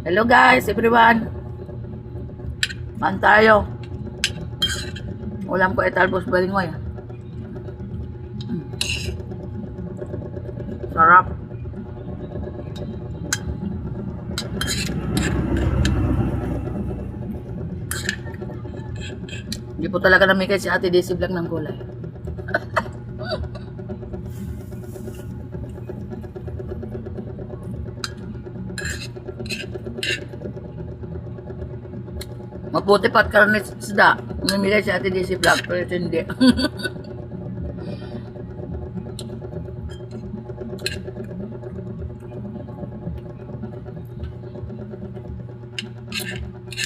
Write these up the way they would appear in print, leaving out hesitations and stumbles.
Hello guys, everyone. Maan tayo. Ulam ko ay talbos balingoy. Sarap. Hindi po talaga namigay si Ate Daisy Vlog ng gulay. Mabuti pa't karne isda. Namigay si Ate Daisy Vlog, pero ito hindi.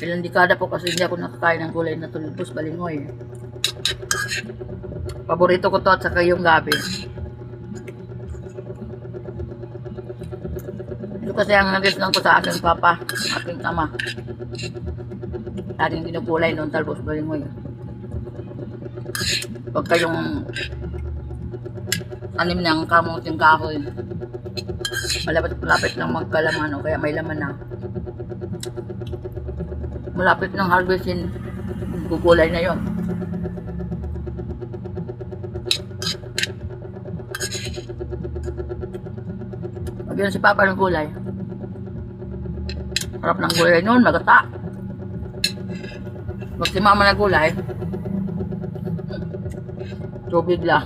Ilang dekada po kasi hindi ako nakakain ng gulay na talbos balingoy. Paborito ko to at saka yung gabi. Ito kasi ang nag-islang ko sa aking papa, aking ama. Ating kinugulay noon talbos balingoy. Huwag kayong anim ng kamuting kahoy. Malapit lang magkalaman o kaya may laman na. Malapit ng harvestin, gugulay na yon. Lagyan si Papa ng gulay. Harap ng gulay noon, magata. Pag si Mama na gulay, tubig lang.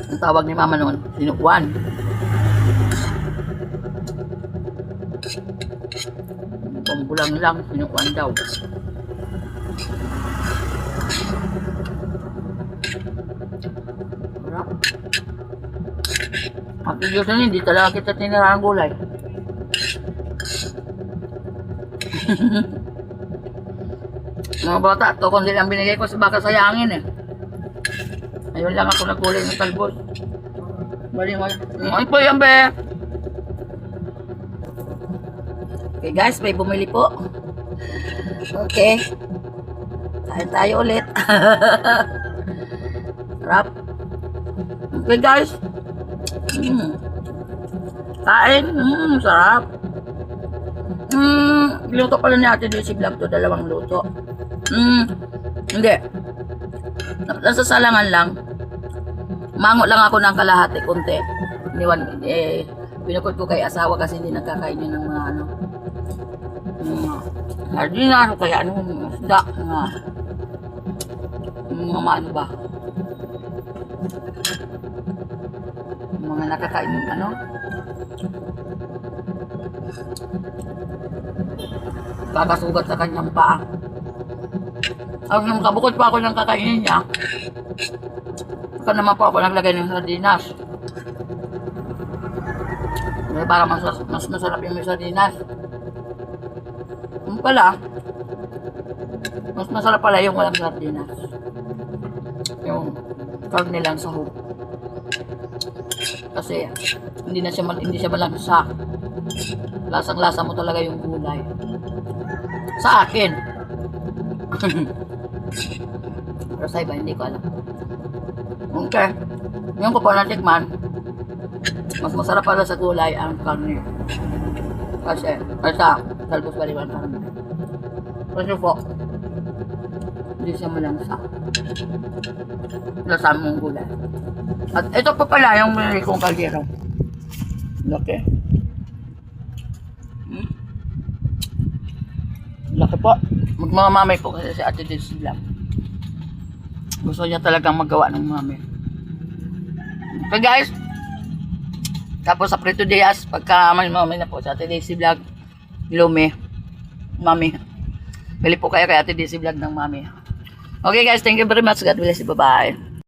Ang tawag ni Mama noon, sinukuan. Pambulang lang, sinukuan daw. Ang Diyos na hindi talaga kita tinira ng gulay. Mga bata, ito kundi lang binigay ko sa baka sayangin eh. Ayun lang ako nagulay ng talbos. Bali mo. Ano po yan be? Okay guys, may bumili po. Okay. Kain tayo ulit. Sarap. Okay guys. Kain. Sarap. Luto pala ni Ate Daisy Vlog to, 2 luto. Hindi. Nasasalangan lang. Mango lang ako ng kalahati, konti. Pinukot ko kay asawa kasi hindi nagkakain yun ng mga ano. Sardinas, kaya ano, isda, mga ano ba? Mga nakakain ng ano. Kakasugat sa kanyang paa. Tapos nung kabukod pa ako ng kakainin niya, saka naman po ako naglagay ng sardinas. Para mas masarap yung may sardinas. Pala, mas masarap pala yung walang sardinas. Yung karne lang sa hug. Kasi hindi siya malangsa. Lasang-lasa mo talaga yung gulay. Sa akin. Pero sa iba, hindi ko alam. Okay. Ngayon ko pa natikman, mas masarap pala sa gulay ang karne. Kasi, sa talbos baliwan karne. Kasi po, hindi siya malangsa. Lasa mong gulay. At ito pa pala yung binili kong kaldero. Laki. Laki po. Magmamamay po kasi si Ate Daisy Vlog. Gusto niya talagang magawa ng mami. Okay guys. Tapos sa Prito Diaz, pagka may mami na po si Ate Daisy Vlog, Lume, mami. Bili po kayo kay Ate Daisy Vlog ng mami. Okay guys, thank you very much. God bless you. Bye-bye.